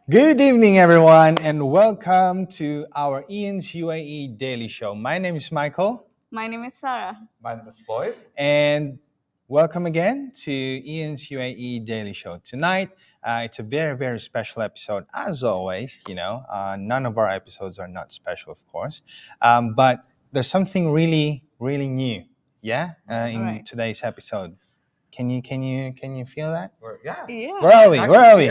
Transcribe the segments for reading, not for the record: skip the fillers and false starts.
Good evening, everyone, and welcome to our IANS UAE Daily Show. My name is Michael. My name is Sarah. My name is Floyd. And welcome again to IANS UAE Daily Show. Tonight, it's a very, very special episode. As always, none of our episodes are not special, of course. But there's something really, really new, in today's episode. Can you feel that? Yeah. Where are we? Where are we?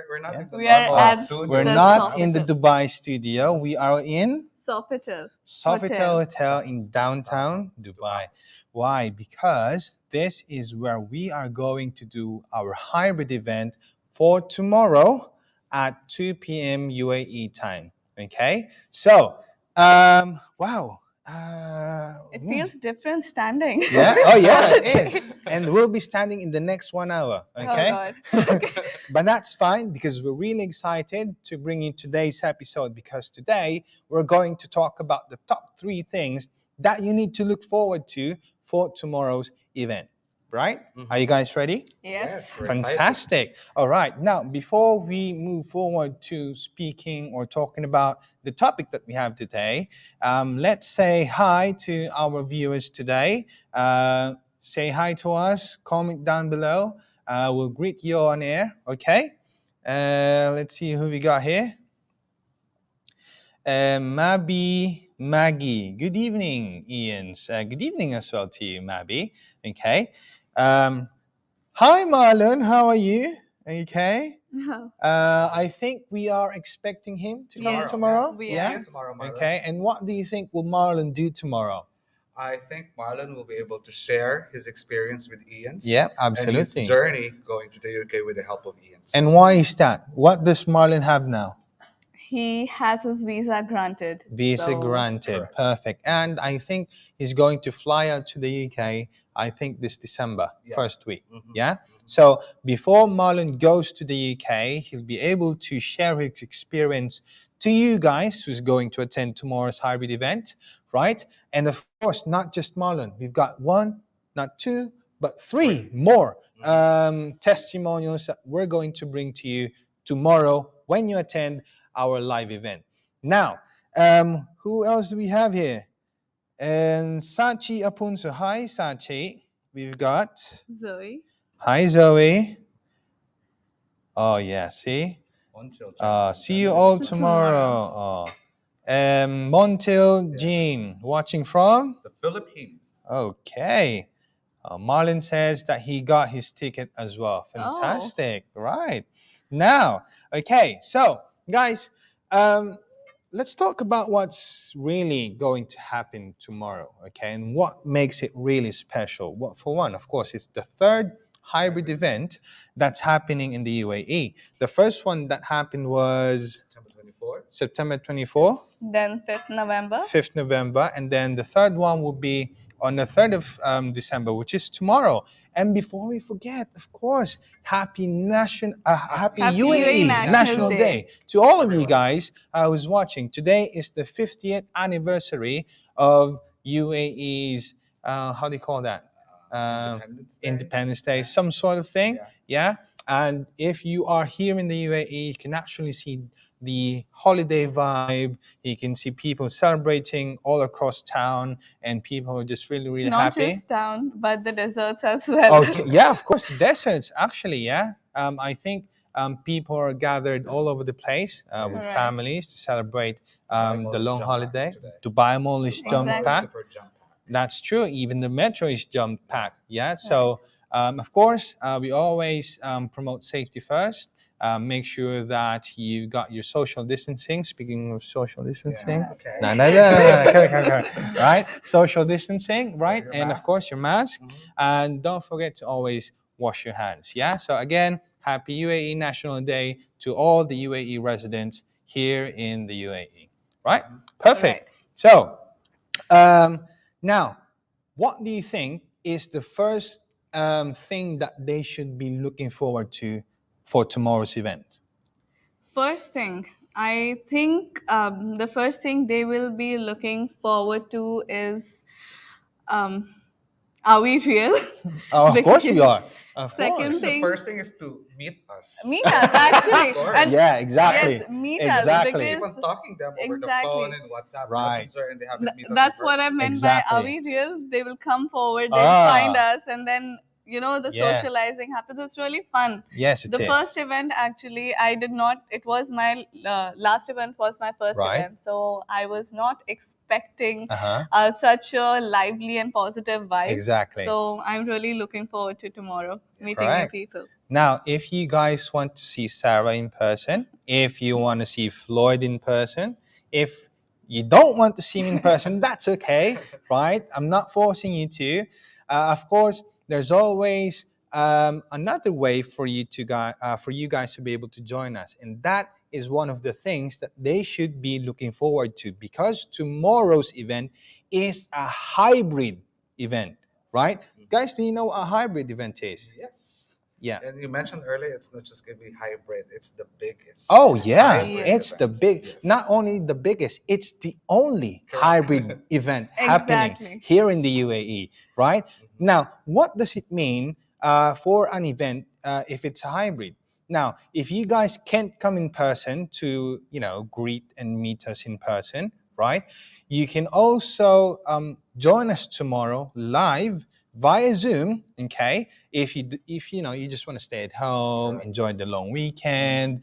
We're not in the We are normal at studio. We're the not in the Sofitel. Dubai studio. We are in Sofitel. Sofitel Hotel in downtown Dubai. Why? Because this is where we are going to do our hybrid event for tomorrow at 2 p.m. UAE time. Okay? So, wow. It feels different standing. Yeah. Oh, yeah, it is. And we'll be standing in the next 1 hour. Okay. Oh, God. But that's fine because we're really excited to bring you today's episode because today we're going to talk about the top 3 things that you need to look forward to for tomorrow's event. Right? Are you guys ready? Yes. we're Fantastic. All right. Now, before we move forward to speaking or talking about the topic that we have today, let's say hi to our viewers today. Say hi to us. Comment down below. We'll greet you on air. Okay. Let's see who we got here. Maggie. Good evening, IANS. Good evening as well to you, Maggie. Okay. Hi, Marlon. How are you? Okay. I think we are expecting him to come tomorrow. We are. Tomorrow, Marlon. Okay. And what do you think will Marlon do tomorrow? I think Marlon will be able to share his experience with IANS. Yeah, And absolutely. his journey going to the UK with the help of IANS. And why is that? What does Marlon have now? He has his visa granted. Visa so- granted. Correct. Perfect. And I think he's going to fly out to the UK, I think this December, Yeah. first week. Mhm. Yeah. So before Marlon goes to the UK, he'll be able to share his experience to you guys who's going to attend tomorrow's hybrid event, right? And of course, not just Marlon. We've got 1, not 2, but 3 more testimonials that we're going to bring to you tomorrow when you attend our live event. Now, who else do we have here? And Sachi Apunso. Hi, Sachi. We've got... Zoe. Hi, Zoe. Oh, yeah, see? Until See you all tomorrow. Montil Jean, watching from? the Philippines. Okay. Marlon says that he got his ticket as well. Oh. Fantastic. Right. Now, okay, so guys, let's talk about what's really going to happen tomorrow, okay, and what makes it really special. Well, for one, of course, it's the 3rd hybrid event that's happening in the UAE. The first one that happened was September 24th. Then 5th November. 5th November, and then the 3rd one will be on the 3rd of December, which is tomorrow. And before we forget, of course, happy UAE National Day to all of you guys who's watching. Today is the 50th anniversary of UAE's, how do you call that? Independence Day, some sort of thing. Yeah. And if you are here in the UAE, you can actually see the holiday vibe. You can see people celebrating all across town, and people are just really, really Not happy. just town, but the deserts as well. Okay, yeah, of course, deserts actually. Yeah, I think people are gathered all over the place with Right. families to celebrate Dubai Mall the is long jam-packed holiday. today. Dubai Mall is Exactly. jam-packed. Super jam-packed. That's true. Even the metro is jam-packed. Yeah. So, of course, we always promote safety first. Make sure that you got your social distancing. Speaking of social distancing, Okay. no. Come. Right? Social distancing, right? Your And of mask. course, your mask. Mhm. And don't forget to always wash your hands. Yeah. So again, happy UAE National Day to all the UAE residents here in the UAE. Right? Perfect. So, now, what do you think is the first thing that they should be looking forward to for tomorrow's event? First thing, I think the first thing they will be looking forward to is, are we real? Oh, of course we Because- are. Of Second course. The thing, first thing is to meet us. meet us actually. Of course. And Yeah, exactly. yes, meet Exactly. us Keep because on talking them over the exactly. phone and WhatsApp Right. Messenger, and they haven't met us in That's what I person. meant by are Exactly. we real? They will come forward, they'll find Ah, us, and then the yeah. socializing happens. It's really fun. Yes, it The is. first event, actually, I did not. It was my last event was my first Right. event, so I was not expecting Uh-huh. such a lively and positive vibe. Exactly. So I'm really looking forward to tomorrow meeting new Correct. people. Now, if you guys want to see Sarah in person, if you want to see Floyd in person, if you don't want to see me in person, that's okay, right? I'm not forcing you to. Of course, there's always another way for you guys to be able to join us, and that is one of the things that they should be looking forward to, because tomorrow's event is a hybrid event, right? Guys, do you know what a hybrid event is? Yes. Yeah. And you mentioned earlier, it's not just going to be hybrid, it's the biggest. Oh yeah, hybrid it's the event. big. Yes. Not only the biggest, it's the only Correct. hybrid event happening Exactly. here in the UAE, right? Now, what does it mean for an event if it's a hybrid? Now, if you guys can't come in person to greet and meet us in person, right? You can also join us tomorrow live via Zoom. Okay, if you just want to stay at home, Correct. enjoy the long weekend,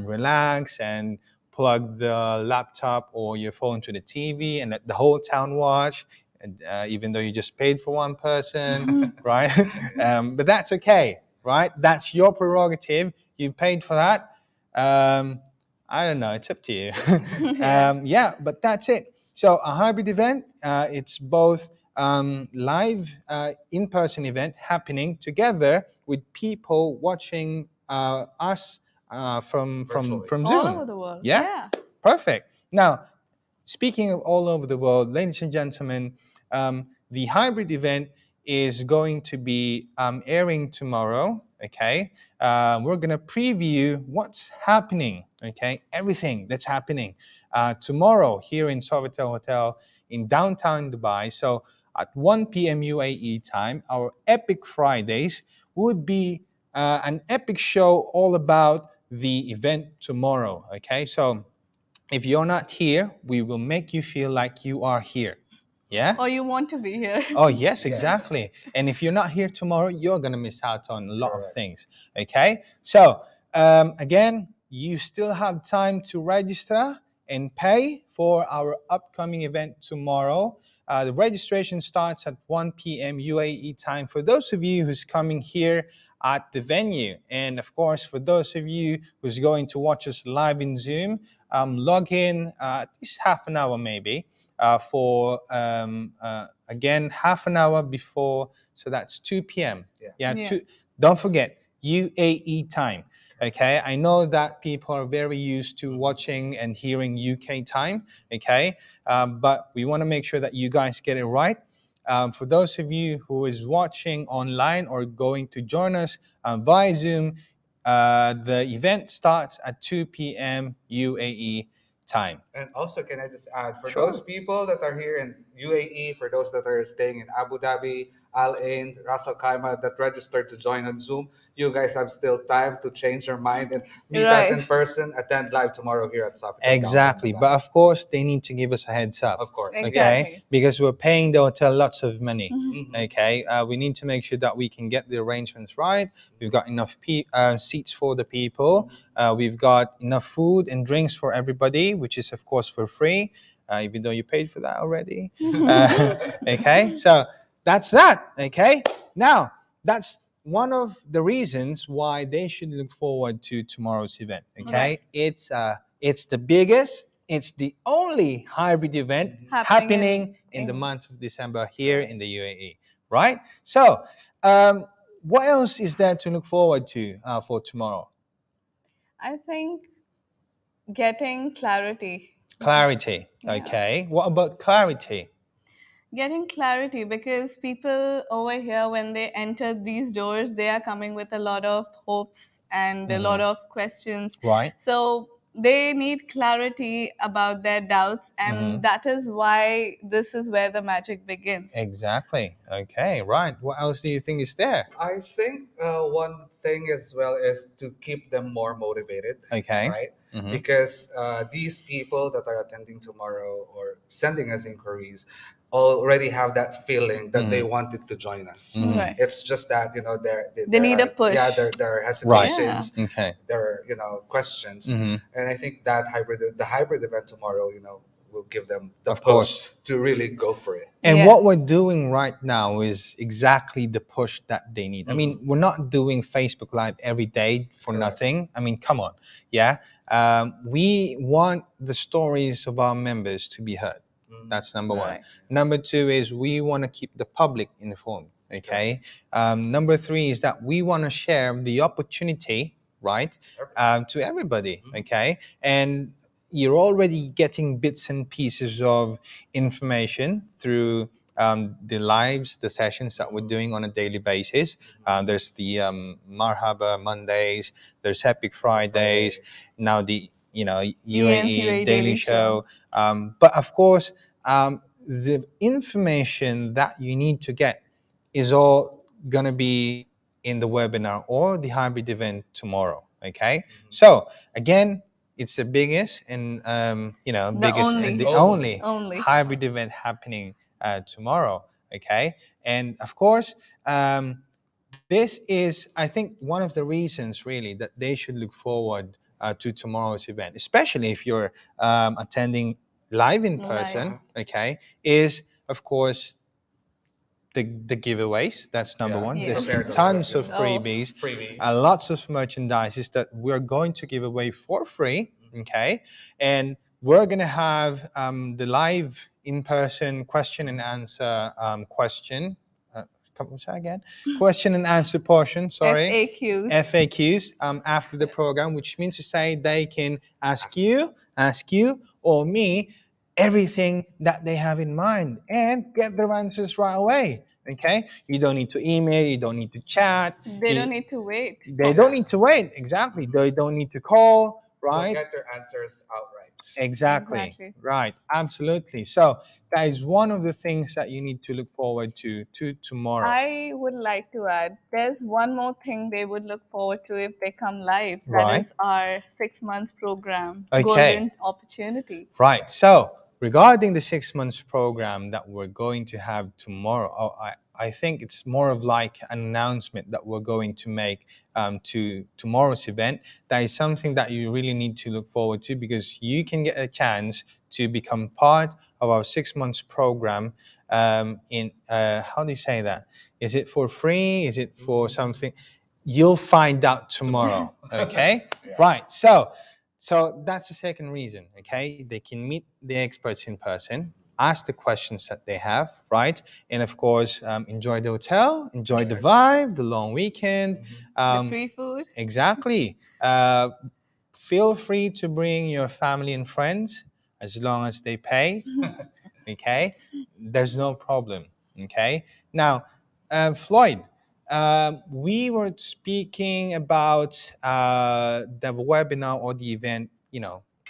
relax and plug the laptop or your phone to the TV and let the whole town watch, and, even though you just paid for one person, right? But that's okay, right? That's your prerogative. You paid for that. I don't know. It's up to you. Yeah, but that's it. So a hybrid event, it's both live in-person event happening together with people watching us from Virtually. from All Zoom. over the world. Yeah? Yeah. Perfect. Now, speaking of all over the world, ladies and gentlemen, the hybrid event is going to be airing tomorrow. Okay, we're gonna preview what's happening. Okay, everything that's happening tomorrow here in Sofitel Hotel in downtown Dubai. So at 1 p.m. UAE time, our Epic Fridays would be an epic show all about the event tomorrow. Okay, so if you're not here, we will make you feel like you are here. Yeah? Or you want to be here. Oh, yes, Yes. exactly. And if you're not here tomorrow, you're going to miss out on a lot of Correct. things. Okay? So, again, you still have time to register and pay for our upcoming event tomorrow. The registration starts at 1 p.m. UAE time for those of you who's coming here at the venue. And of course, for those of you who's going to watch us live in Zoom, log in at least half an hour maybe for again half an hour before, so that's 2 p.m. Yeah. Don't forget UAE time. Okay, I know that people are very used to watching and hearing UK time. Okay, but we want to make sure that you guys get it right. For those of you who is watching online or going to join us via Zoom, the event starts at 2 p.m. UAE time. And also, can I just add, for Sure. those people that are here in UAE, for those that are staying in Abu Dhabi, Al Ain, Ras Al Khaimah, that registered to join on Zoom, you guys have still time to change your mind and meet us in Right. person, attend live tomorrow here at Sofitel. Exactly, downtown but Dubai. of course they need to give us a heads up. Of course. Okay, Exactly. because we're paying the hotel lots of money. Mhm. Okay, we need to make sure that we can get the arrangements right. We've got enough seats for the people. We've got enough food and drinks for everybody, which is of course for free, even though you paid for that already. Okay, so that's that. Okay, now that's one of the reasons why they should look forward to tomorrow's event. Okay, Right. it's the biggest, it's the only hybrid event happening in the month of December here in the UAE, right? So, what else is there to look forward to for tomorrow? I think getting clarity. Clarity. Yeah. Okay. What about clarity? Getting clarity, because people over here, when they enter these doors, they are coming with a lot of hopes and a lot of questions. Right. So they need clarity about their doubts, and that is why this is where the magic begins. Exactly. Okay, right. What else do you think is there? I think one thing as well is to keep them more motivated. Okay. Right? Because these people that are attending tomorrow or sending us inquiries already have that feeling that they wanted to join us. Right. It's just that They need a push. Yeah, there are hesitations. Yeah. Okay. There are questions, and I think that the hybrid event tomorrow will give them the Of push course. to really go for it. And Yeah. what we're doing right now is exactly the push that they need. I mean, we're not doing Facebook Live every day for nothing. I mean, come on. Yeah. We want the stories of our members to be heard. That's number one. Right. Number two is we want to keep the public informed. Okay. Number three is that we want to share the opportunity, right, to everybody. Okay. And you're already getting bits and pieces of information through the lives, the sessions that we're doing on a daily basis. There's the Marhaba Mondays, there's Happy Fridays, now the UAE Daily Show. But of course, the information that you need to get is all gonna be in the webinar or the hybrid event tomorrow. Okay, so again, it's the biggest and biggest only. and the Only. Only. hybrid event happening tomorrow. Okay, and of course, this is, I think, one of the reasons really that they should look forward to tomorrow's event, especially if you're attending live in person. Okay, is of course the giveaways. That's number one. Yes. There's tons of Oh. freebies, lots of merchandises that we're going to give away for free. Okay, and we're gonna have the live in-person question and answer question. What's that again? Question and answer portion. Sorry. FAQs after the program, which means to say they can ask you or me everything that they have in mind and get their answers right away. Okay, you don't need to email, you don't need to chat, They don't need to wait. they don't need to wait. Exactly, they don't need to call. Right, They'll get their answers outright. exactly. Right, absolutely. So that is one of the things that you need to look forward to tomorrow. I would like to add, there's one more thing they would look forward to if they come live. That Right. is our 6-month program, Okay. Golden Opportunity. Right. So regarding the 6 months program that we're going to have tomorrow, I think it's more of like an announcement that we're going to make to tomorrow's event. That is something that you really need to look forward to, because you can get a chance to become part of our 6 months program. In how do you say that? Is it for free? Is it for something? You'll find out tomorrow. Okay. Right. So that's the second reason. Okay, they can meet the experts in person, ask the questions that they have, right? And of course, enjoy the hotel, enjoy the vibe, the long weekend, The free food. exactly. Feel free to bring your family and friends as long as they pay. Okay, there's no problem. Okay, now, Floyd, we were speaking about the webinar or the event,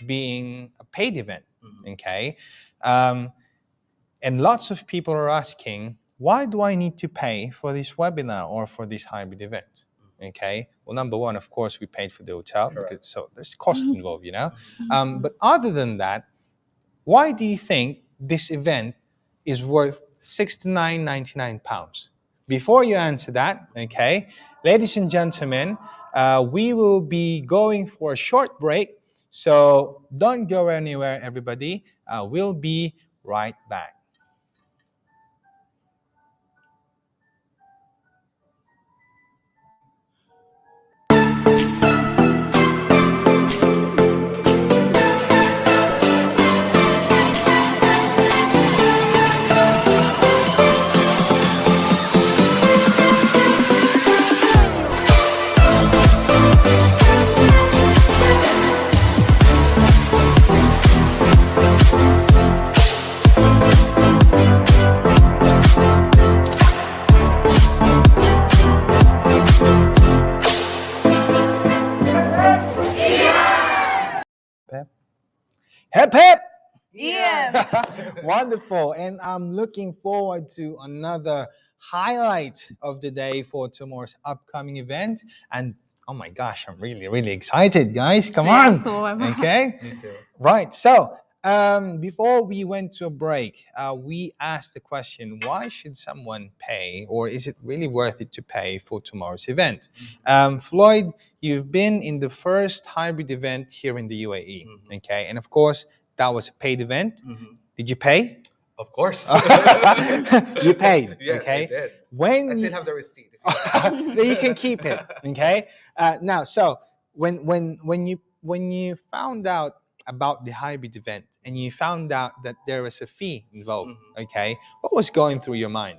being a paid event. Okay, and lots of people are asking, why do I need to pay for this webinar or for this hybrid event? Okay, well, number one, of course, we paid for the hotel, because, so there's cost involved, but other than that, why do you think this event is worth £69.99? Before you answer that, okay, ladies and gentlemen, we will be going for a short break, so don't go anywhere, everybody. We'll be right back. Wonderful. And I'm looking forward to another highlight of the day for tomorrow's upcoming event. And oh my gosh, I'm really, really excited, guys. Come Yeah, on. so am I. Okay. Me too. Right. So, before we went to a break, we asked the question: why should someone pay, or is it really worth it to pay for tomorrow's event? Floyd, you've been in the first hybrid event here in the UAE. Okay, and of course, that was a paid event. Did you pay? Of course. You paid. Yes, Okay. I did. When I you- still have the receipt. If you can keep it. Okay. Now, so when you found out about the hybrid event and you found out that there was a fee involved, okay, what was going through your mind?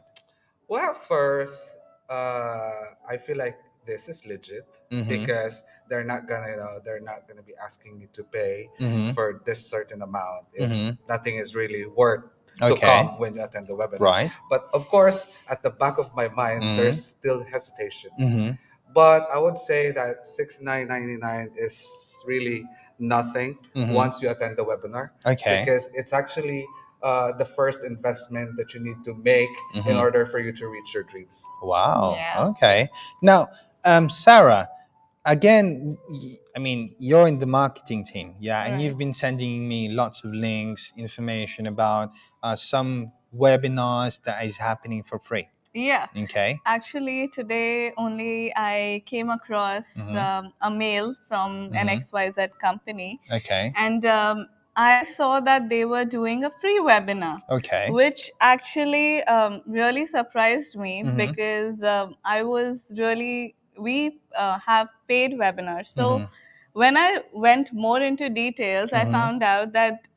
Well, first, I feel like this is legit because they're not gonna be asking me to pay for this certain amount if nothing is really worth to Okay. come when you attend the webinar. Right. But of course, at the back of my mind, there's still hesitation. But I would say that $69.99 is really nothing once you attend the webinar. Okay. Because it's actually the first investment that you need to make in order for you to reach your dreams. Wow. Yeah. Okay. Now, Sarah, again, I mean, you're in the marketing team, yeah, and Right. you've been sending me lots of links, information about some webinars that is happening for free. Yeah. Okay. Actually, today only I came across a mail from an XYZ company. Okay. And I saw that they were doing a free webinar. Okay. Which actually really surprised me because we have paid webinars. So when I went more into details, I found out that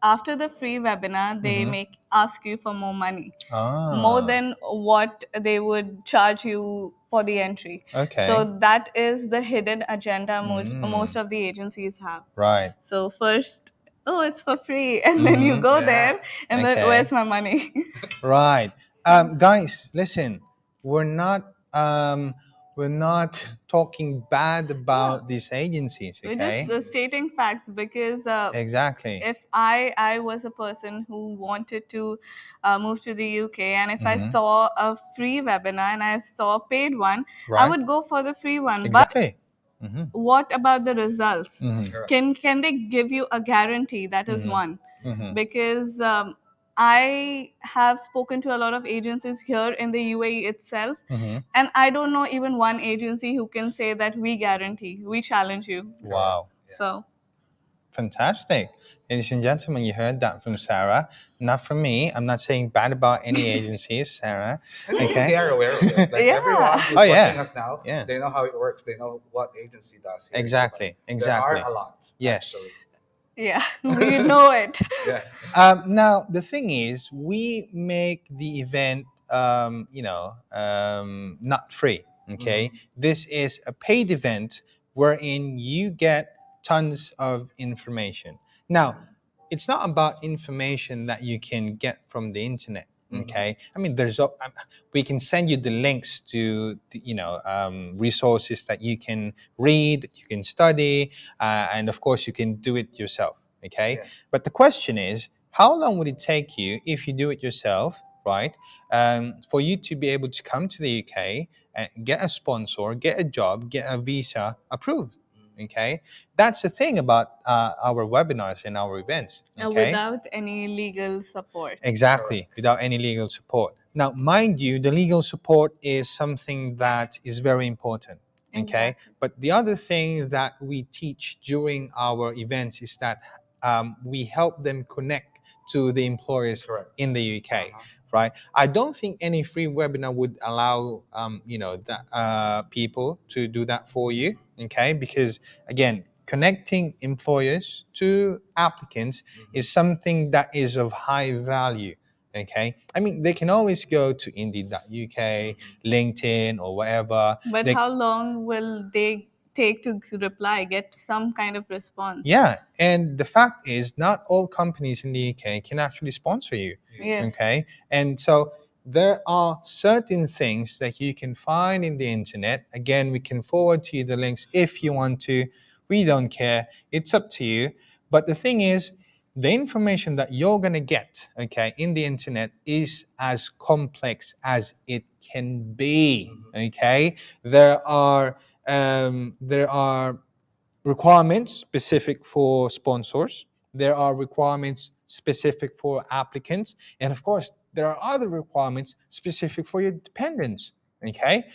after the free webinar, they ask you for more money. More than what they would charge you for the entry. Okay. So that is the hidden agenda most of the agencies have. Right. So first, oh, it's for free, and then you go there, and then Okay. where's my money? Right. Guys, listen, we're not talking bad about these agencies, We're okay? just stating facts because Exactly. if I was a person who wanted to move to the UK, and if I saw a free webinar and I saw a paid one, I Right. would go for the free one. Exactly. But what about the results? Correct. Can they give you a guarantee? That is one. Because I have spoken to a lot of agencies here in the UAE itself, and I don't know even one agency who can say that we guarantee, we challenge you. Wow. So Fantastic. Ladies and gentlemen, you heard that from Sarah, not from me. I'm not saying bad about any agencies, Sarah. I think Okay. they are aware of it. Like Yeah. everyone who's Oh, yeah. watching us now, Yeah. they know how it works. They know what agency does. Here in Exactly. Dubai. Exactly. There are a lot. Yes. Actually. yeah, we know it. Yeah. Now the thing is, we make the event, not free. Okay, this is a paid event wherein you get tons of information. Now, it's not about information that you can get from the internet. Okay, I mean, we can send you the links to resources that you can read, that you can study, and of course you can do it yourself. Okay, Yeah. but the question is, how long would it take you if you do it yourself, right? For you to be able to come to the UK and get a sponsor, get a job, get a visa approved. Okay, that's the thing about our webinars and our events. Okay, Without any legal support. exactly, without any legal support. Now, mind you, the legal support is something that is very important. Okay, Exactly. but the other thing that we teach during our events is that we help them connect to the employers Correct. in the UK. Right? I don't think any free webinar would allow people to do that for you. Okay, because again, connecting employers to applicants is something that is of high value. Okay, I mean, they can always go to Indeed.uk, LinkedIn, or whatever. But how long will they take to reply, get some kind of response? Yeah, and the fact is, not all companies in the UK can actually sponsor you. Yes. Okay, and so there are certain things that you can find in the internet. Again, we can forward to you the links if you want to. We don't care. It's up to you. But the thing is, the information that you're going to get, okay, in the internet is as complex as it can be, okay? There are requirements specific for sponsors. There are requirements specific for applicants. And of course, there are other requirements specific for your dependents, okay?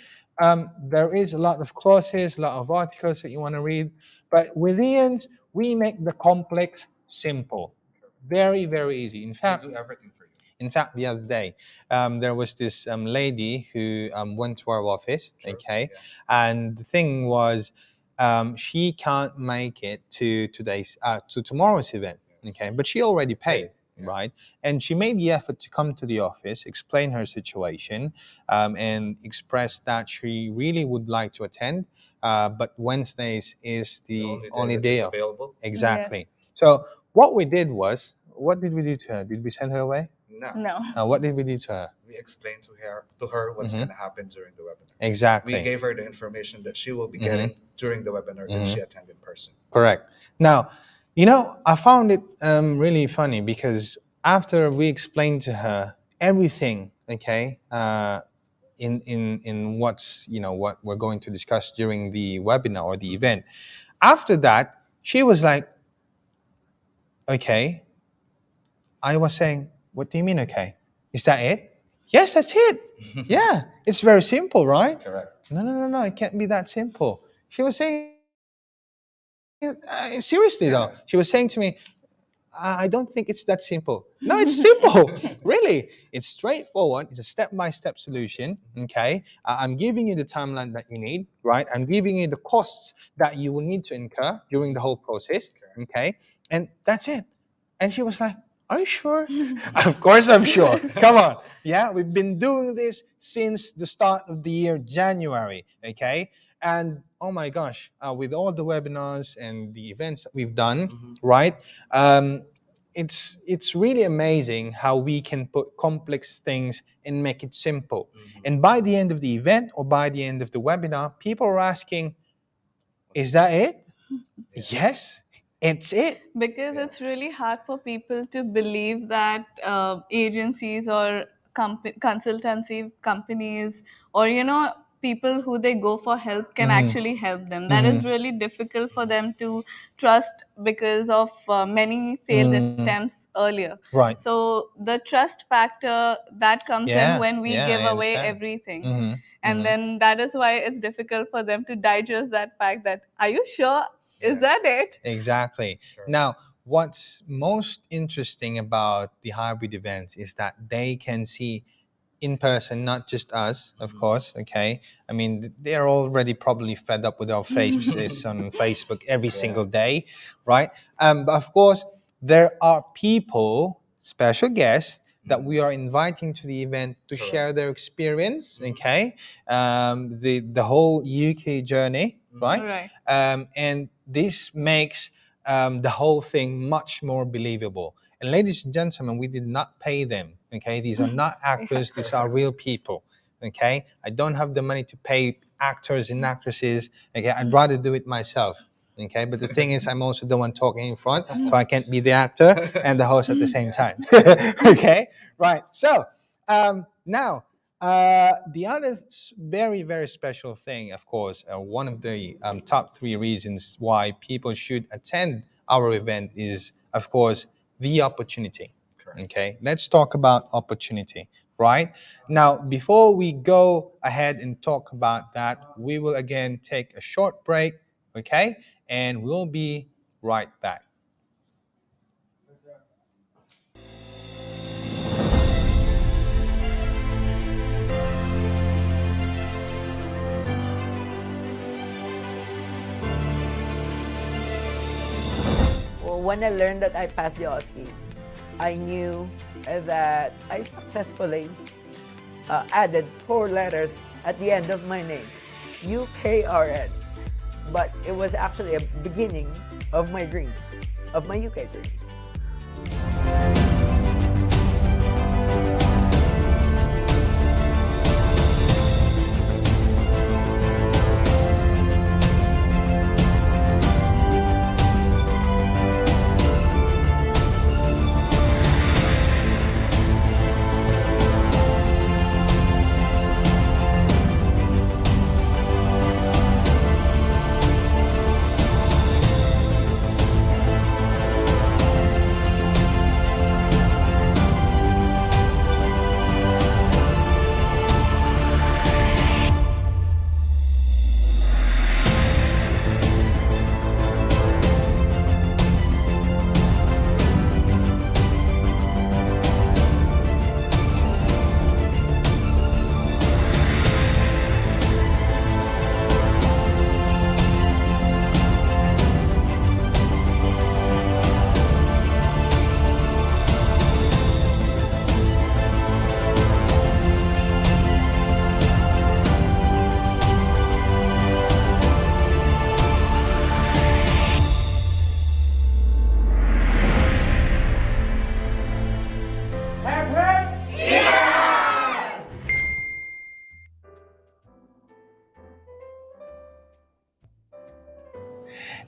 There is a lot of clauses, a lot of articles that you want to read. But with IANS, we make the complex simple. Very, very easy. In fact, we do everything for you. In fact, the other day, there was this lady who went to our office, okay? Yeah. And the thing was, she can't make it to tomorrow's event, okay? But she already paid, right? And she made the effort to come to the office, explain her situation, and express that she really would like to attend, but Wednesdays is the only day available. Exactly. Yes. So what we did was, what did we do to her? Did we send her away? No. What did we do to her? We explained to her what's going to happen during the webinar. Exactly. We gave her the information that she will be getting during the webinar if she attended in person. Correct. Now, I found it really funny because after we explained to her everything, okay, in what's what we're going to discuss during the webinar or the event, after that she was like, okay. I was saying, what do you mean, okay? Is that it? Yes, that's it. Yeah, it's very simple, right? Correct. No, it can't be that simple. She was saying, seriously though, she was saying to me, I don't think it's that simple. No, it's simple. Really. It's straightforward. It's a step-by-step solution, okay? I'm giving you the timeline that you need, right? I'm giving you the costs that you will need to incur during the whole process, okay? And that's it. And she was like, are you sure? Of course I'm sure. Come on. Yeah, we've been doing this since the start of the year, January, okay? And oh my gosh, with all the webinars and the events that we've done, right? It's really amazing how we can put complex things and make it simple. And by the end of the event or by the end of the webinar, people are asking, is that it? Yes. It's it. Because it's really hard for people to believe that agencies or consultancy companies or people who they go for help can actually help them. That is really difficult for them to trust because of many failed attempts earlier. Right. So the trust factor that comes in when we give away everything. And then that is why it's difficult for them to digest that fact that, are you sure? Is that it? Exactly. Sure. Now, what's most interesting about the hybrid events is that they can see in person, not just us, of course, okay? I mean, they're already probably fed up with our faces on Facebook every single day, right? But of course, there are people, special guests, that we are inviting to the event to share their experience, okay? The whole UK journey, right? And this makes the whole thing much more believable. And ladies and gentlemen, we did not pay them, okay? These are not actors, these are real people, okay? I don't have the money to pay actors and actresses, okay? I'd rather do it myself, okay? But the thing is, I'm also the one talking in front, so I can't be the actor and the host at the same time, okay? Right, so now, the other very, very special thing, of course, one of the top 3 reasons why people should attend our event is, of course, the opportunity. Correct. Okay, let's talk about opportunity, right? Now, before we go ahead and talk about that, we will again take a short break, okay? And we'll be right back. When I learned that I passed the OSCE, I knew that I successfully added 4 letters at the end of my name, UKRN. But it was actually a beginning of my dreams, of my UK dreams.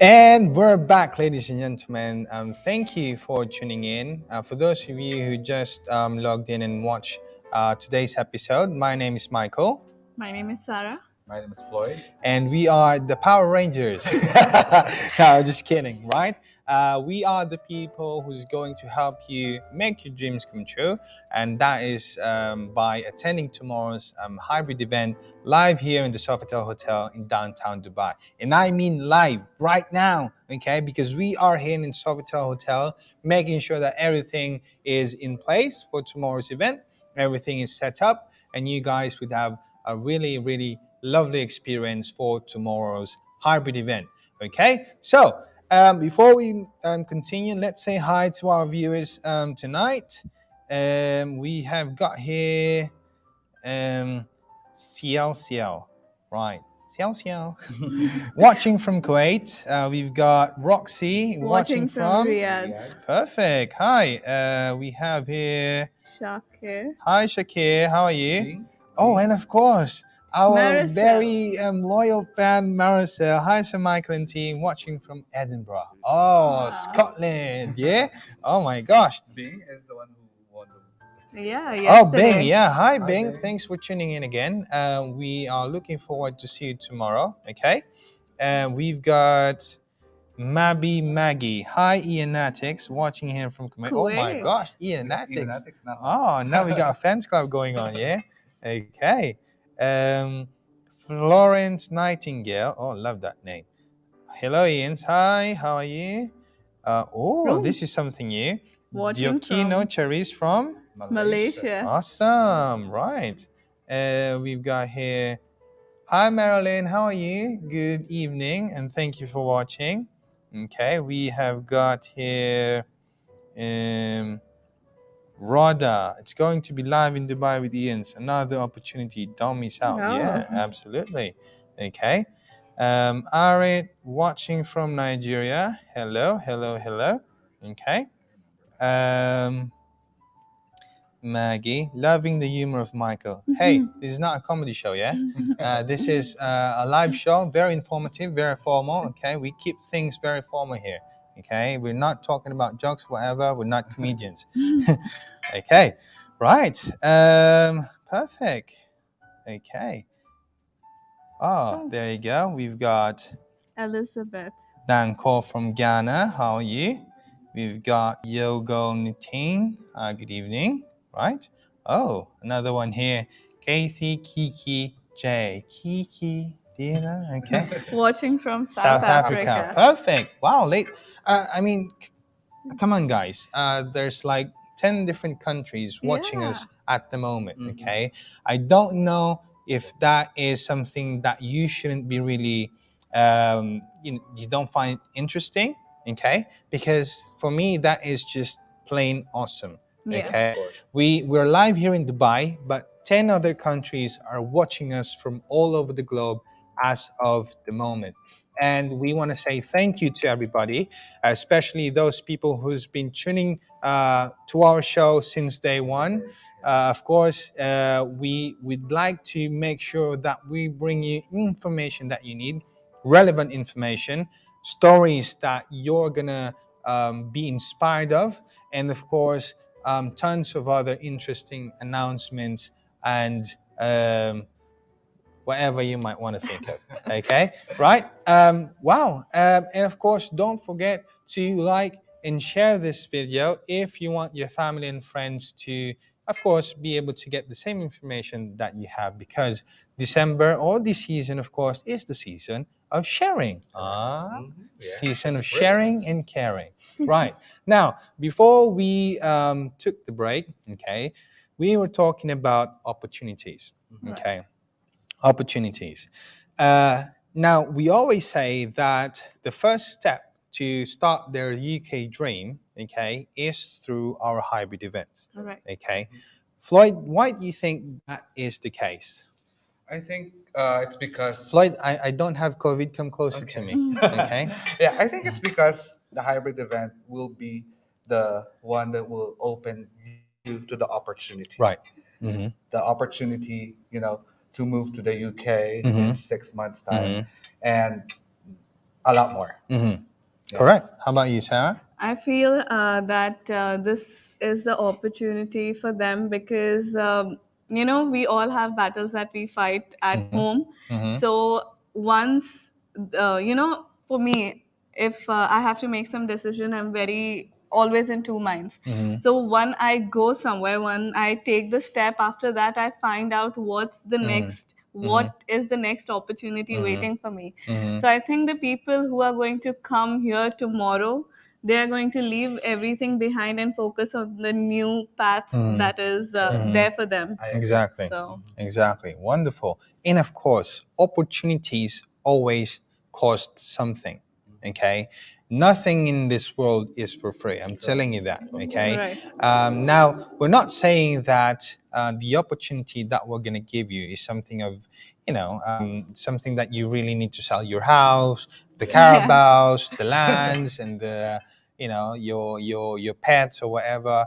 And we're back, ladies and gentlemen. Thank you for tuning in. For those of you who just logged in and watched today's episode, my name is Michael. My name is Sarah. My name is Floyd. And we are the Power Rangers. No, just kidding, right? We are the people who's going to help you make your dreams come true. And that is by attending tomorrow's hybrid event live here in the Sofitel Hotel in downtown Dubai. And I mean live right now, okay? Because we are here in Sofitel Hotel, making sure that everything is in place for tomorrow's event. Everything is set up, and you guys would have a really, really lovely experience for tomorrow's hybrid event. Okay, so before we continue, let's say hi to our viewers tonight. We have got here Xiao Xiao, right? Xiao Xiao. Watching from Kuwait. We've got Roxy watching from Riyadh. Perfect. Hi. We have here Shakir. Hi Shakir. How are you? Oh, and of course, our Maricel. very loyal fan, Maricel. Hi, Sir Michael and team, watching from Edinburgh. Oh, Wow. Scotland. Yeah. Oh my gosh. Bing is the one who won the. Yeah, Oh, yesterday. Bing. Yeah. Hi, Bing. Bing. Thanks for tuning in again. We are looking forward to see you tomorrow. Okay. We've got Maggie. Hi, Ianatics, watching here from Kuwait. Oh my Kuwait. gosh, Ianatics. Ianatics now. Oh, now we got a fans club going on, yeah? Okay. Florence Nightingale. Oh, love that name. Hello, Ians. Hi, how are you? This is something new. Watching Diokino from Cherries from Malaysia. Awesome. Right. We've got here. Hi, Marilyn. How are you? Good evening, and thank you for watching. Okay, we have got here Rhoda. It's going to be live in Dubai with Ian's. Another opportunity. Don't miss out. Oh. Yeah, absolutely. Okay. Arit, watching from Nigeria. Hello. Okay. Maggie, loving the humor of Michael. Hey, this is not a comedy show, yeah? This is a live show, very informative, very formal, okay? We keep things very formal here, okay? We're not talking about jokes, whatever. We're not comedians. Okay, right. Perfect. Okay. Oh, there you go. We've got Elizabeth. Danko from Ghana. How are you? We've got Yogo Nitin. Good evening. Right? Oh, another one here. Kathy Kiki J. Kiki, do you know? Okay. Watching from South Africa. Perfect. Wow. Late. Come on, guys. There's like 10 different countries watching us at the moment. Okay. I don't know if that is something that you shouldn't be really, you don't find it interesting. Okay. Because for me, that is just plain awesome. Okay, we're live here in Dubai, but 10 other countries are watching us from all over the globe as of the moment. And we want to say thank you to everybody, especially those people who's been tuning to our show since day one. Of course, we'd like to make sure that we bring you information that you need, relevant information, stories that you're gonna be inspired of, and of course, tons of other interesting announcements and whatever you might want to think of. Okay, right? Wow. And of course, don't forget to like and share this video if you want your family and friends to, of course, be able to get the same information that you have, because December or this season, of course, is the season of sharing. Season of sharing Christmas. and caring. Right. Now, before we took the break, okay, we were talking about opportunities. Okay. Opportunities. Now, we always say that the first step to start their UK dream, okay, is through our hybrid events. All right. Okay. Floyd, why do you think that is the case? I think it's because Floyd, I don't have COVID. Come closer to me. Okay. Yeah, I think it's because the hybrid event will be the one that will open you to the opportunity. Right. Mm-hmm. The opportunity, to move to the UK in 6 months' time. And a lot more. Mm-hmm. Yeah. Correct. How about you, Sarah? I feel that this is the opportunity for them because, we all have battles that we fight at home. So once, for me, if I have to make some decision, I'm very always in two minds. So when I go somewhere, when I take the step, after that, I find out what is the next opportunity waiting for me. So I think the people who are going to come here tomorrow, they are going to leave everything behind and focus on the new path that is there for them. Exactly. So exactly. Wonderful. And of course, opportunities always cost something. Okay. Nothing in this world is for free. I'm telling you that. Okay. Right. Now, we're not saying that the opportunity that we're going to give you is something of, something that you really need to sell your house, the Carabaos, the lands, and the, your pets or whatever.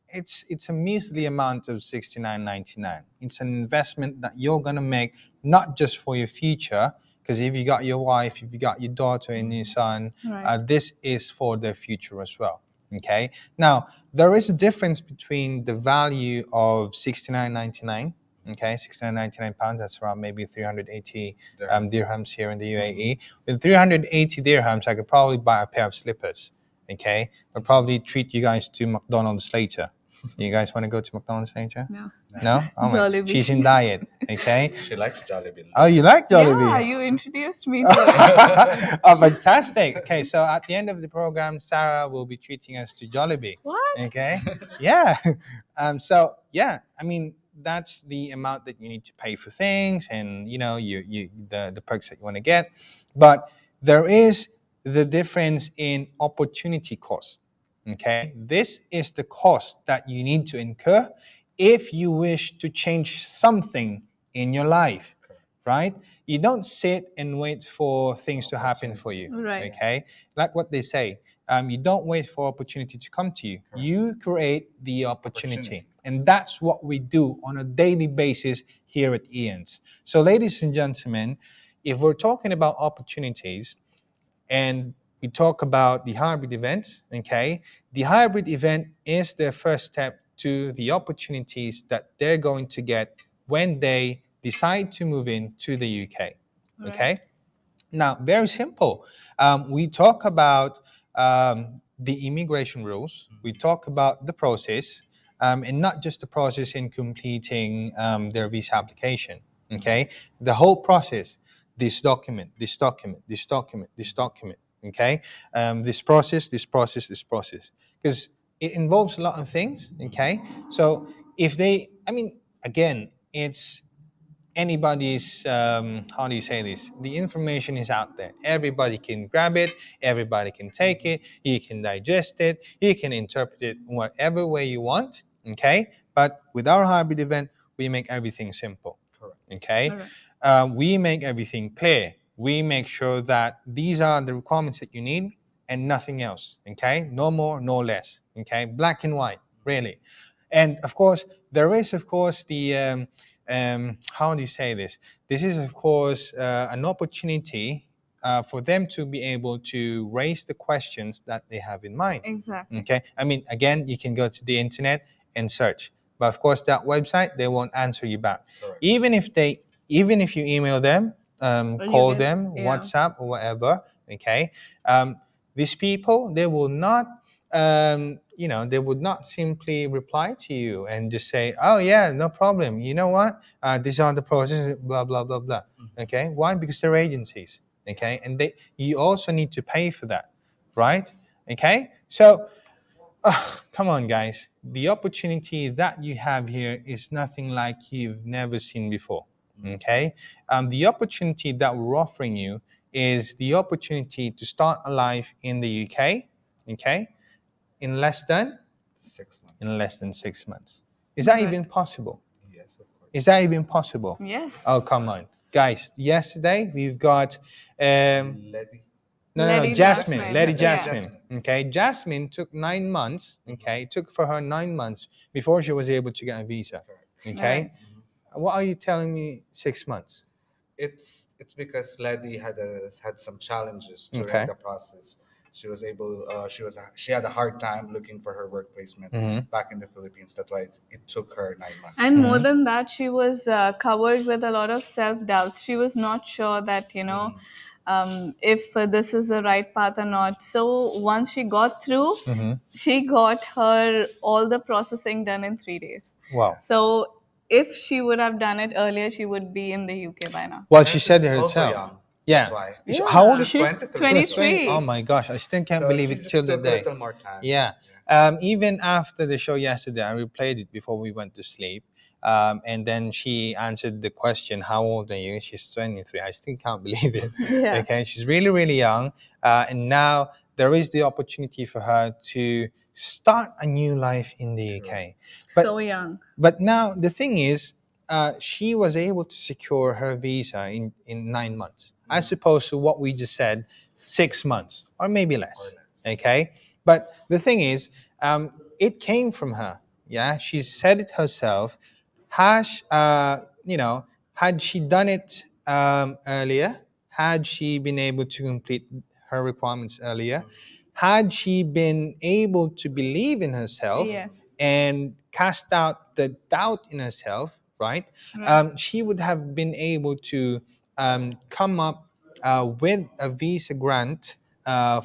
It's a measly amount of $69.99. It's an investment that you're gonna make not just for your future, because if you got your wife, if you got your daughter and your son, Right. this is for their future as well. Okay. Now there is a difference between the value of $69.99. Okay, £69.99. That's around maybe 380 dirhams here in the UAE. With 380 dirhams, I could probably buy a pair of slippers. Okay, I'll probably treat you guys to McDonald's later. You guys want to go to McDonald's later? No. No? Oh my. Jollibee. She's in diet. Okay. She likes Jollibee. Oh, you like Jollibee? Yeah, you introduced me to it. Oh, fantastic. Okay, so at the end of the program, Sarah will be treating us to Jollibee. What? Okay. Yeah. So yeah, I mean, that's the amount that you need to pay for things, and the perks that you want to get. But there is the difference in opportunity cost. Okay, this is the cost that you need to incur if you wish to change something in your life, right? You don't sit and wait for things to happen for you. Right. Okay, like what they say, you don't wait for opportunity to come to you. You create the opportunity. And that's what we do on a daily basis here at IANS. So, ladies and gentlemen, if we're talking about opportunities, and we talk about the hybrid events, okay? The hybrid event is their first step to the opportunities that they're going to get when they decide to move into the UK, okay? Right. Now, very simple. We talk about the immigration rules. We talk about the process, and not just the process in completing their visa application, okay? The whole process, this document, this document, this document, this document, okay? This process, this process, this process. Because it involves a lot of things, okay? So if they, again, it's anybody's, how do you say this? The information is out there. Everybody can grab it. Everybody can take it. You can digest it. You can interpret it whatever way you want, okay? But with our hybrid event, we make everything simple. Correct. Okay? Correct. We make everything clear. We make sure that these are the requirements that you need and nothing else, okay? No more, no less, okay? Black and white, really. And of course, there is, of course, the, how do you say this? This is, of course, an opportunity for them to be able to raise the questions that they have in mind. Exactly. Okay? Again, you can go to the internet and search. But of course, that website, they won't answer you back. Correct. Even if you email them, call them, yeah. WhatsApp or whatever, okay? These people, they will not, they would not simply reply to you and just say, oh yeah, no problem. You know what? These are the processes, blah, blah, blah, blah. Okay? Why? Because they're agencies, okay? And you also need to pay for that, right? Okay? So, come on, guys. The opportunity that you have here is nothing like you've never seen before, okay? The opportunity that we're offering you is the opportunity to start a life in the UK, okay? In less than 6 months. in less than 6 months. Is that Right. even possible? Yes, of course. Is that even possible? Yes. Oh, come on. Guys, yesterday we've got Lady. no, Lady Jasmine. Jasmine. Lady Yeah. Jasmine. Okay, Jasmine took 9 months. Okay, it took for her 9 months before she was able to get a visa. Okay, Right. what are you telling me? 6 months? It's because Lady had some challenges during the process. She was she had a hard time looking for her work placement back in the Philippines. That's why it took her 9 months. And more than that, she was covered with a lot of self-doubts. She was not sure that, if this is the right path or not. So once she got through, she got her all the processing done in 3 days. Wow. So if she would have done it earlier, she would be in the UK by now. Well, she said it Also herself. young. Yeah. That's why. Yeah. How old is She's she? 23. 23. Oh my gosh, I still can't So believe she it just till the took a day. little more time. Yeah. Even after the show yesterday, I replayed it before we went to sleep. And then she answered the question, how old are you? She's 23. I still can't believe it. Yeah. Okay. She's really, really young. And now there is the opportunity for her to start a new life in the UK. So young. But now the thing is, she was able to secure her visa in 9 months, as opposed to what we just said, 6 months or maybe less. Okay. But the thing is, it came from her. Yeah. She said it herself. Had she done it earlier, had she been able to complete her requirements earlier, had she been able to believe in herself, Yes. and cast out the doubt in herself, right? She would have been able to come up with a visa grant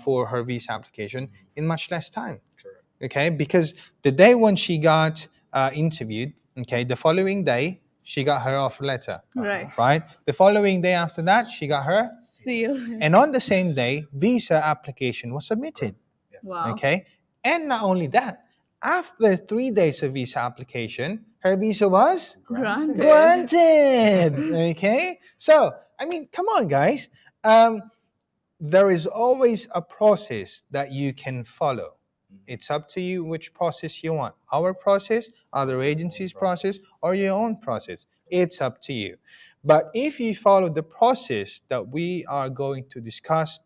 for her visa application in much less time. Correct. Okay, because the day when she got interviewed, okay, the following day she got her offer letter. Right. The following day after that, she got her, See you. and on the same day, visa application was submitted. Yes. Wow. Okay, and not only that, after 3 days of visa application, her visa was granted. Okay, so I mean, come on, guys. There is always a process that you can follow. It's up to you which process you want. Our process, other agencies' process, or your own process. It's up to you. But if you follow the process that we are going to discuss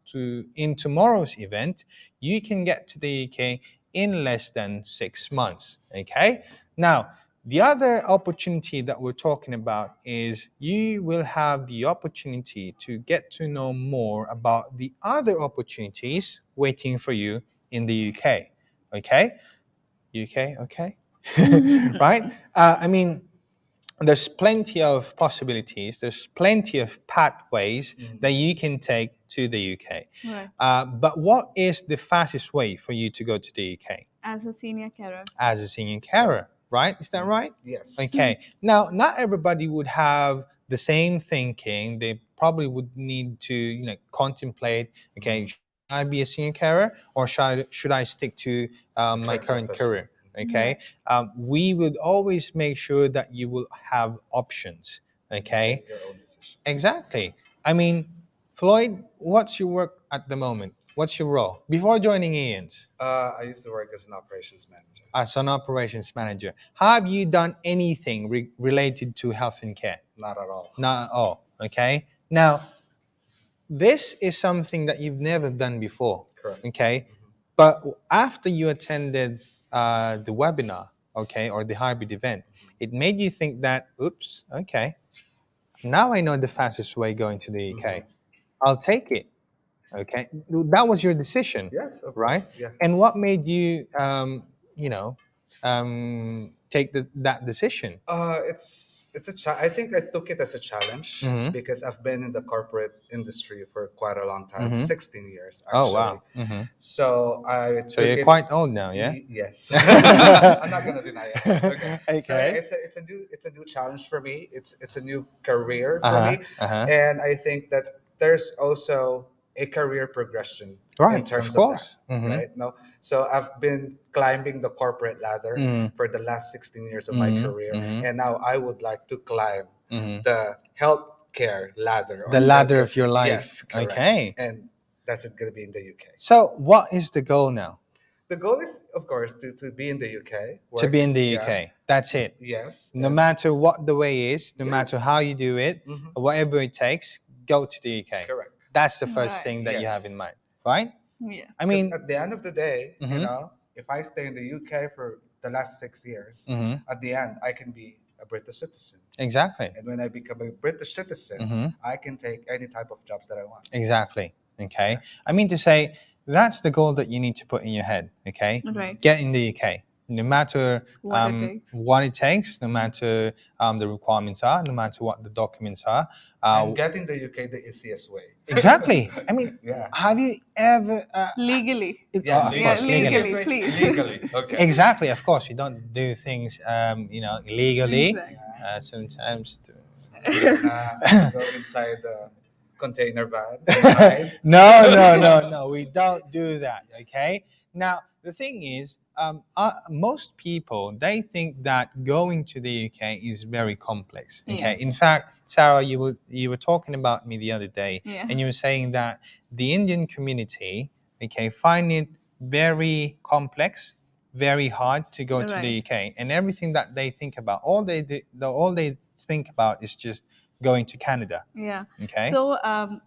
in tomorrow's event, you can get to the UK in less than 6 months. Okay? Now, the other opportunity that we're talking about is you will have the opportunity to get to know more about the other opportunities waiting for you in the UK. Okay? UK, okay? Right? I mean, there's plenty of possibilities, there's plenty of pathways that you can take to the UK. Right. But what is the fastest way for you to go to the UK? As a senior carer. As a senior carer, right? Is that right? Yes. Okay. Now, not everybody would have the same thinking. They probably would need to, contemplate. Okay, should I be a senior carer, or should I stick to my current career? Okay. We would always make sure that you will have options. Okay. Make your own decision. Exactly. I mean, Floyd, what's your work at the moment? What's your role before joining IANS? I used to work as an operations manager. As an operations manager, have you done anything related to health and care? Not at all. Not at all. Okay. Now, this is something that you've never done before. Correct. Okay. But after you attended the webinar, okay, or the hybrid event, it made you think that, oops, okay, now I know the fastest way going to the UK. I'll take it. Okay. That was your decision. Yes, of right? course. Yeah. And what made you, take that decision? I think I took it as a challenge because I've been in the corporate industry for quite a long time, 16 years actually. Oh, wow. So So you're quite old now, yeah? Yes. I'm not gonna deny it. Okay. So Okay. it's a new challenge for me. It's a new career for me, and I think that there's also a career progression Right, in terms of course. that, right? No, so I've been climbing the corporate ladder for the last 16 years of my career, and now I would like to climb the healthcare ladder. The ladder of your life. Yes, correct. Okay. And that's going to be in the UK. So what is the goal now? The goal is, of course, to be in the UK. To be in the UK. Yeah. That's it. Yes. No matter what the way is, no matter Yes. how you do it, whatever it takes, go to the UK. Correct. That's the first Right. thing that you have Yes. in mind, right? Yeah. I mean, at the end of the day, if I stay in the UK for the last 6 years, at the end I can be a British citizen. Exactly. And when I become a British citizen, I can take any type of jobs that I want. Exactly. Okay. Yeah. I mean to say, that's the goal that you need to put in your head. Okay. Right. Get in the UK. No matter what it takes, no matter the requirements are, no matter what the documents are. And get in the UK the easiest way. Exactly. I mean, have you ever... legally. Of course, legally, please. Legally. Okay. Exactly. Of course, you don't do things, illegally. Exactly. Sometimes... go inside the container van. No. We don't do that. Okay. Now the thing is, most people, they think that going to the UK is very complex. Okay. Yes. In fact, Sarah, you were talking about me the other day, and you were saying that the Indian community, okay, find it very complex, very hard to go to the UK, and everything that they think about, all they think about is just going to Canada. Yeah. Okay. So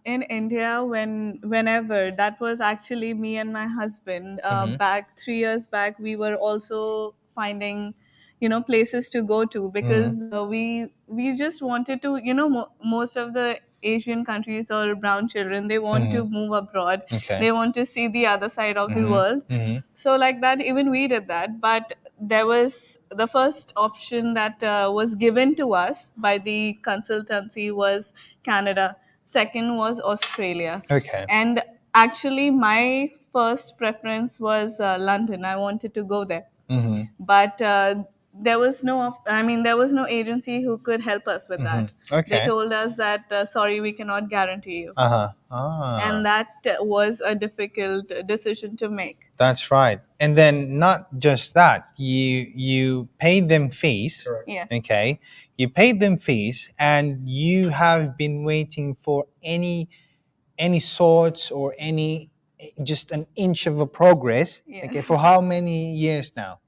in India, whenever, that was actually me and my husband, back 3 years back, we were also finding, places to go to, because we just wanted to, most of the Asian countries or brown children, they want to move abroad. Okay. They want to see the other side of the world. So like that, even we did that. But there was the first option that was given to us by the consultancy was Canada. Second was Australia. Okay. And actually, my first preference was London. I wanted to go there. But there was no agency who could help us with that. Okay. They told us that sorry, we cannot guarantee you. And that was a difficult decision to make. That's right. And then not just that, you paid them fees. Correct. Yes. Okay. You paid them fees, and you have been waiting for any sorts or just an inch of a progress. Yes. Okay. For how many years now?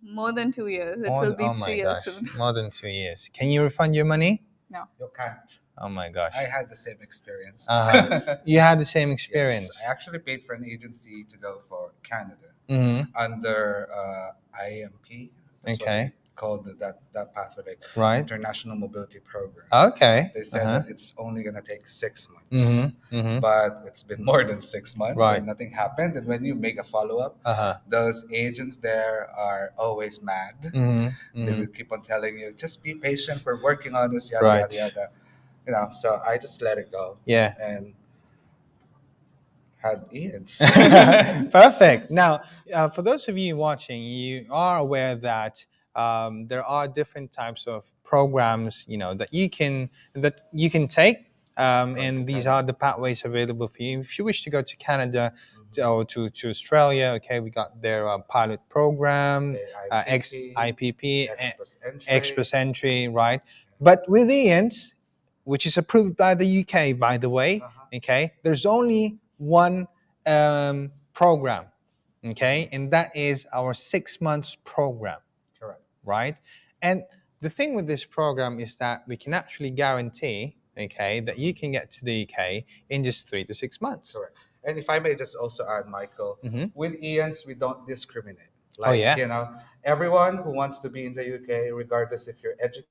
More than 2 years. It will be 3 years soon. More than 2 years. Can you refund your money? No. You can't. Oh my gosh. I had the same experience. You had the same experience. Yes, I actually paid for an agency to go for Canada under IMP. That's what they called that pathway, like International Mobility Program. Okay. They said that it's only gonna take 6 months, but it's been more than 6 months and nothing happened. And when you make a follow-up, those agents there are always mad. They will keep on telling you, just be patient, we're working on this, yada yada yada. So I just let it go. Yeah. And had IANS. Perfect. Now, for those of you watching, you are aware that there are different types of programs, that you can take, and these are the pathways available for you. If you wish to go to Canada or to Australia, okay, we got their pilot program, IPP, Express Entry, right? But with IANS, which is approved by the UK, by the way, okay, there's only one program, okay, and that is our 6 months program. Correct. Right? And the thing with this program is that we can actually guarantee, okay, that you can get to the UK in just 3 to 6 months. Correct. And if I may just also add, Michael, with IANS, we don't discriminate. Like, everyone who wants to be in the UK, regardless if you're educated,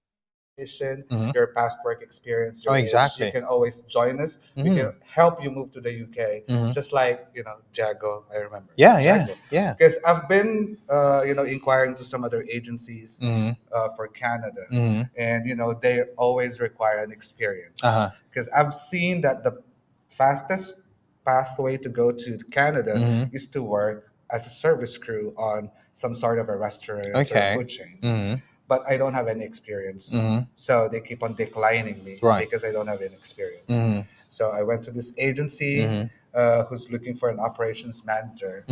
your past work experience, your age, you can always join us. We can help you move to the UK, just like Jago. I remember. Yeah. Because I've been inquiring to some other agencies for Canada, and they always require an experience. Because I've seen that the fastest pathway to go to Canada is to work as a service crew on some sort of a restaurant or food chains. But I don't have any experience. So they keep on declining me because I don't have any experience. So I went to this agency who's looking for an operations manager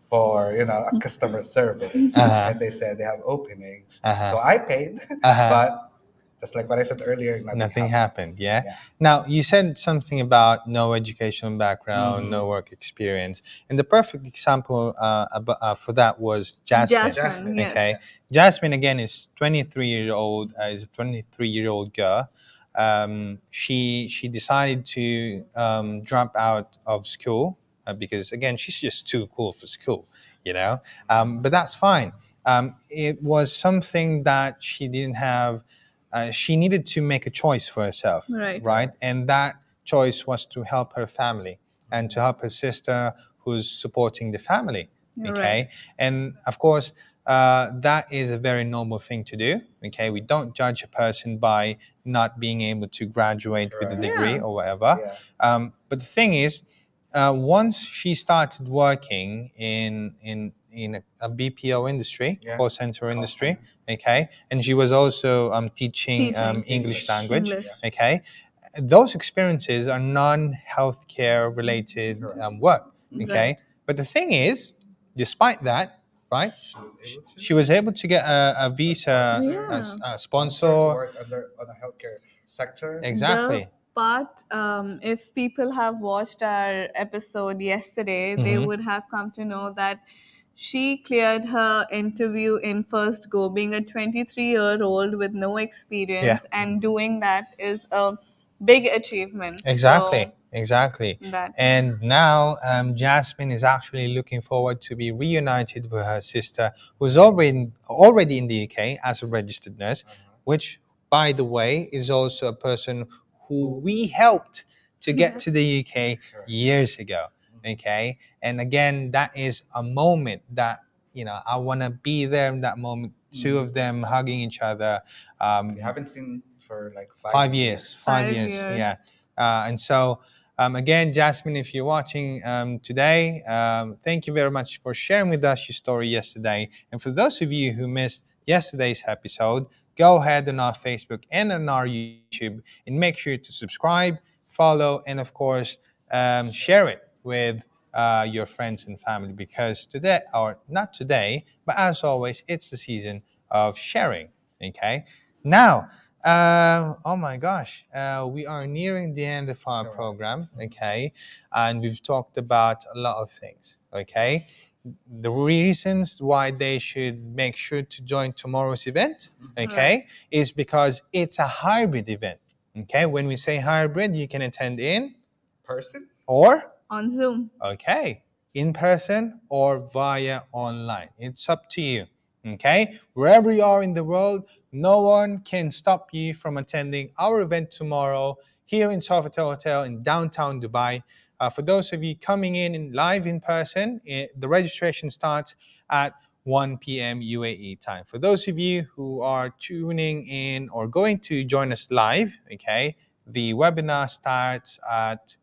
for, a customer service. And they said they have openings. So I paid, but just like what I said earlier, nothing happened. Yeah. Now, you said something about no educational background, no work experience. And the perfect example for that was Jasmine. Jasmine, okay. Yes. Jasmine, again, is 23-year-old, is a 23-year-old girl. She decided to drop out of school because, again, she's just too cool for school, but that's fine. it was something that she didn't have. She needed to make a choice for herself, right? And that choice was to help her family and to help her sister who's supporting the family. Okay, and of course, that is a very normal thing to do. Okay, we don't judge a person by not being able to graduate with a degree or whatever. But the thing is, once she started working in a BPO industry, call center industry, okay, and she was also teaching English language, okay, those experiences are non-healthcare related work, okay. But the thing is, despite that, right, she was able to get a visa, a sponsor, to work on a healthcare sector. Exactly. The part, if people have watched our episode yesterday, they would have come to know that she cleared her interview in first go, being a 23-year-old with no experience, and doing that is a big achievement. Exactly. So Exactly. that. And now Jasmine is actually looking forward to be reunited with her sister, who's already in the UK as a registered nurse, which, by the way, is also a person who we helped to get to the UK years ago. Okay, and again, that is a moment that I want to be there in that moment. Two of them hugging each other. We haven't seen for like 5 years. 5 years. Yeah. And so, again, Jasmine, if you're watching today, thank you very much for sharing with us your story yesterday. And for those of you who missed yesterday's episode, go ahead on our Facebook and on our YouTube and make sure to subscribe, follow, and of course, share it with your friends and family, because today, or not today, but as always, it's the season of sharing. Okay. Now, oh my gosh, we are nearing the end of our program, okay? And we've talked about a lot of things, okay? The reasons why they should make sure to join tomorrow's event, okay, is because it's a hybrid event, okay? When we say hybrid, you can attend in person or on Zoom. Okay, in person or via online. It's up to you. Okay, wherever you are in the world, no one can stop you from attending our event tomorrow here in Sofitel Hotel in downtown Dubai. For those of you coming in live in person, the registration starts at 1 p.m. UAE time. For those of you who are tuning in or going to join us live, okay, the webinar starts at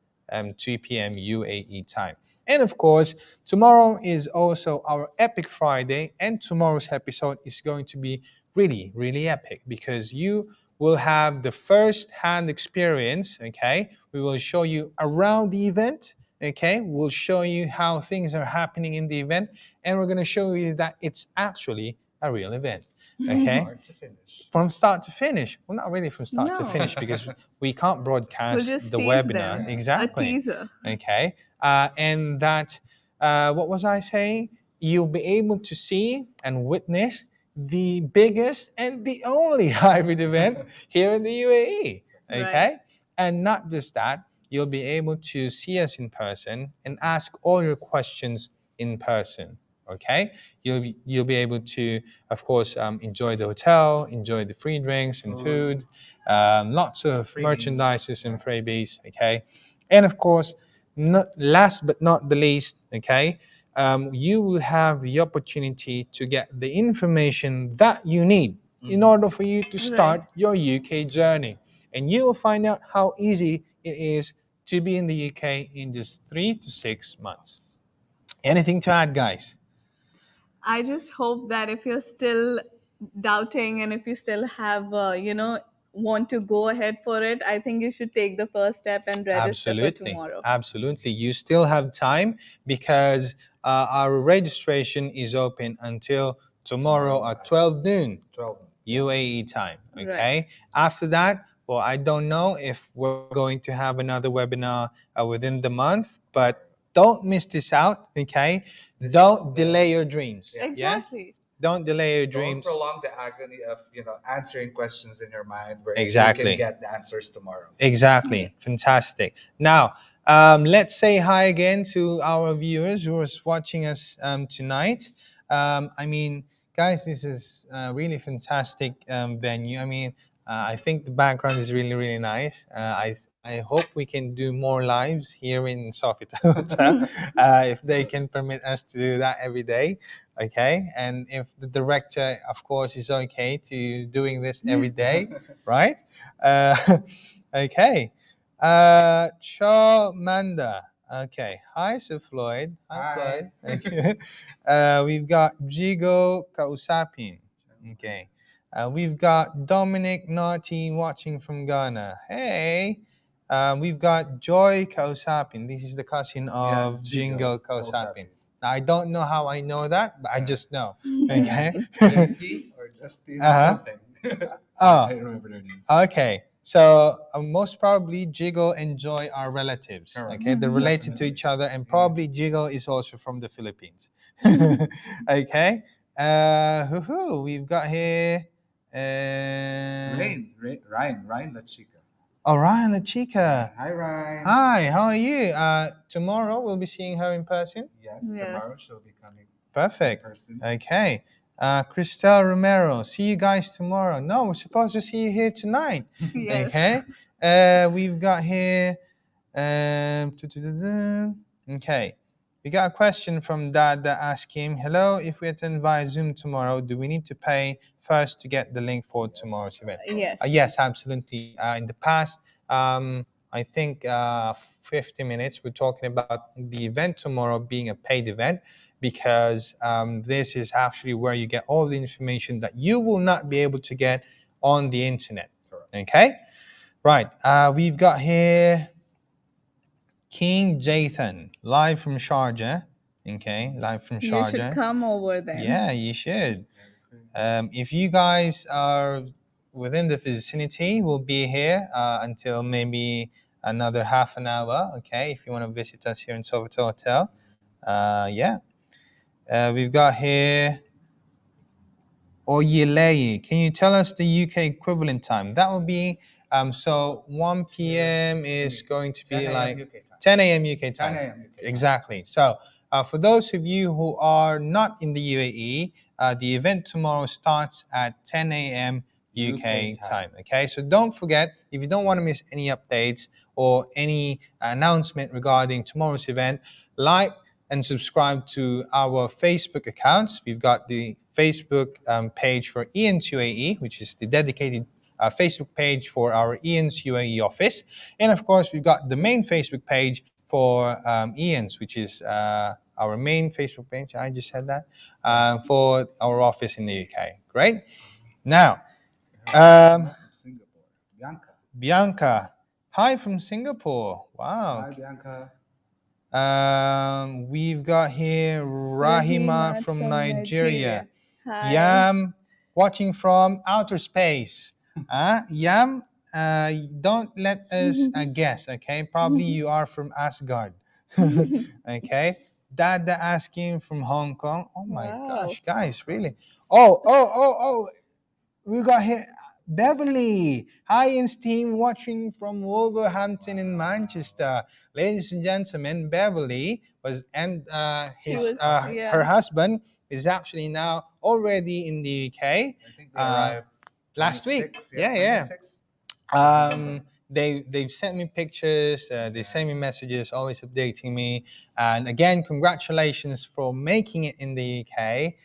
2 p.m. UAE time. And of course, tomorrow is also our Epic Friday, and tomorrow's episode is going to be really, really epic because you will have the first-hand experience, okay? We will show you around the event, okay? We'll show you how things are happening in the event, and we're going to show you that it's actually a real event, okay? start to finish. From start to finish. Well, not really from start to finish because we can't broadcast We'll just the tease webinar. them. Exactly. A teaser. Okay. And that, what was I saying? You'll be able to see and witness the biggest and the only hybrid event here in the UAE. Okay. Right. And not just that, you'll be able to see us in person and ask all your questions in person. Okay. You'll be able to, of course, enjoy the hotel, enjoy the free drinks and food, lots of Freebies. merchandises and freebies. Okay. And of course, last but not the least, okay, you will have the opportunity to get the information that you need in order for you to start your UK journey. And you will find out how easy it is to be in the UK in just 3 to 6 months. Anything to add, guys? I just hope that if you're still doubting and if you still have, want to go ahead for it, I think you should take the first step and register for tomorrow. Absolutely. You still have time because our registration is open until tomorrow at 12 noon 12. UAE time. Okay. After that, well, I don't know if we're going to have another webinar within the month, but don't miss this out. Okay. Don't delay your dreams. Exactly. Don't delay your Don't dreams. prolong the agony of answering questions in your mind where Exactly. you can get the answers tomorrow. Exactly. Fantastic. Now, let's say hi again to our viewers who are watching us tonight. I mean, Guys, this is a really fantastic venue. I mean, I think the background is really, really nice. I hope we can do more lives here in Sofitel Hotel, if they can permit us to do that every day. Okay, and if the director, of course, is okay to doing this every day, right? Uh, okay. Charmanda. Okay. Hi, Sir Floyd. Hi, Floyd. Okay. We've got Jigo Kausapin. Okay. We've got Dominic Naughty watching from Ghana. Hey. We've got Joy Kausapin. This is the cousin of Jingle Kausapin. Now, I don't know how I know that, but I just know. Okay. JC or Justin something. Oh. I don't remember their names. Okay. So most probably Jiggle and Joy are relatives. Correct. Okay, they're related to each other, and probably Jiggle is also from the Philippines. Okay. We've got here Ryan La Chica. Oh, Ryan La Chica. Hi, Ryan. Hi, how are you? Tomorrow we'll be seeing her in person. Yes, Yes. tomorrow she'll be coming Perfect. in person. Okay. Cristel Romero, see you guys tomorrow. No, we're supposed to see you here tonight. Yes. Okay. We've got here. Okay. We got a question from Dad that asked him, hello, if we attend via Zoom tomorrow, do we need to pay first to get the link for tomorrow's event? Yes. Yes, absolutely. In the past, I think 50 minutes, we're talking about the event tomorrow being a paid event, because this is actually where you get all the information that you will not be able to get on the internet. Okay? Right. We've got here King Jathan, live from Sharjah. Okay, live from Sharjah. You should come over then. Yeah, you should. If you guys are within the vicinity, we'll be here until maybe another half an hour. Okay, if you want to visit us here in Sofitel Hotel. Yeah. We've got here Oyelei. Can you tell us the UK equivalent time? That would be so 1 p.m. is going to be like 10 a.m. UK time. 10 a.m. UK time. Exactly. So for those of you who are not in the UAE, the event tomorrow starts at 10 a.m. UK time. Okay, so don't forget, if you don't want to miss any updates or any announcement regarding tomorrow's event, like and subscribe to our Facebook accounts. We've got the Facebook page for IANS UAE, which is the dedicated Facebook page for our IANS UAE office. And of course, we've got the main Facebook page for IANS, which is our main Facebook page. I just said that, for our office in the UK. Great. Now, Singapore. Bianca. Hi from Singapore. Wow. Hi, Bianca. We've got here Rahima from Nigeria. Hi. Yam watching from outer space. Yam, don't let us guess, okay? Probably you are from Asgard. Okay. Dada asking from Hong Kong. Oh my gosh, guys, really? Oh. We got here Beverly. Hi, IANS team watching from Wolverhampton in Manchester. Ladies and gentlemen, Beverly her husband is actually now already in the UK. I think they arrived last week. 26, Yeah. 26. They've sent me pictures. They send me messages, always updating me. And again, congratulations for making it in the UK.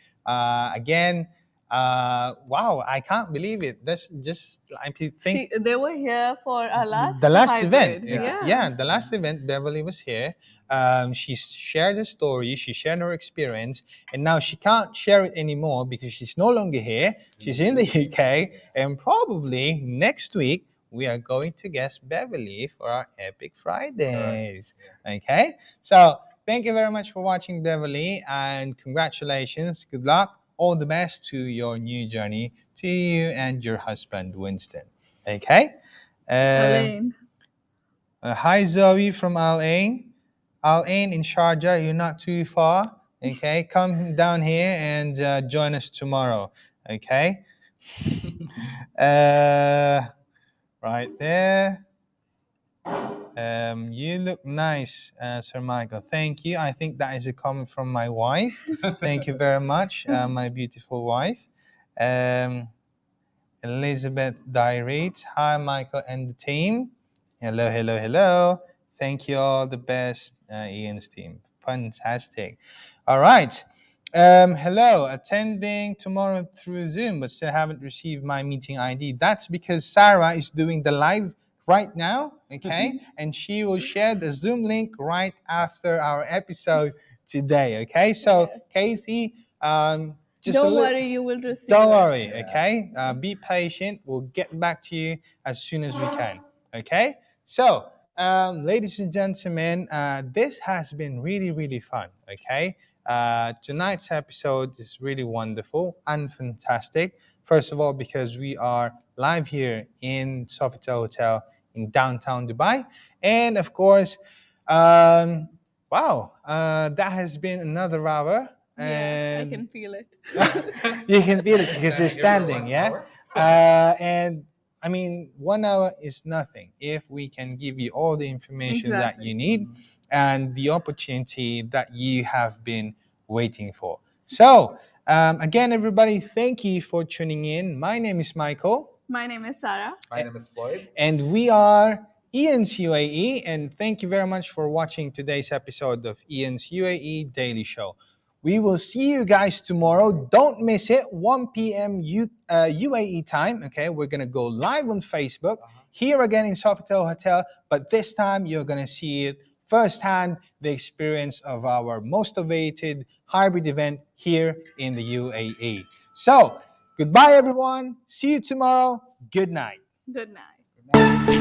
Wow, I can't believe it. That's just, I think they were here for our last event. Yeah, the last event, Beverly was here. She shared her story, she shared her experience, and now she can't share it anymore because she's no longer here. She's in the UK, and probably next week we are going to guest Beverly for our Epic Fridays. Okay, so thank you very much for watching, Beverly, and congratulations. Good luck. All the best to your new journey, to you and your husband, Winston. Okay? Alain. Hi, Zoe from Al Ain. Al Ain in Sharjah, you're not too far. Okay? Come down here and join us tomorrow. Okay? Right there. You look nice, Sir Michael. Thank you. I think that is a comment from my wife. Thank you very much, my beautiful wife. Elizabeth Dirate. Hi, Michael and the team. Hello, hello, hello. Thank you all. The best, Ian's team. Fantastic. All right. Hello, attending tomorrow through Zoom, but still haven't received my meeting ID. That's because Sarah is doing the live right now, okay? And she will share the Zoom link right after our episode today, okay? So, Kathy, don't worry, you will receive don't worry, okay? Be patient. We'll get back to you as soon as we can, okay? So, ladies and gentlemen, this has been really, really fun, okay? Tonight's episode is really wonderful and fantastic. First of all, because we are live here in Sofitel Hotel in downtown Dubai. And of course, wow, that has been another hour. Yeah, I can feel it. You can feel it because you're standing, yeah? And I mean, 1 hour is nothing if we can give you all the information that you need and the opportunity that you have been waiting for. So, again, everybody, thank you for tuning in. My name is Michael. My name is Sarah. My name is Floyd. And we are IANS UAE. And thank you very much for watching today's episode of IANS UAE Daily Show. We will see you guys tomorrow. Don't miss it. 1 p.m. UAE time. Okay, we're going to go live on Facebook. Here again in Sofitel Hotel. But this time you're going to see it firsthand, the experience of our most awaited hybrid event here in the UAE. So, goodbye, everyone. See you tomorrow. Good night. Good night.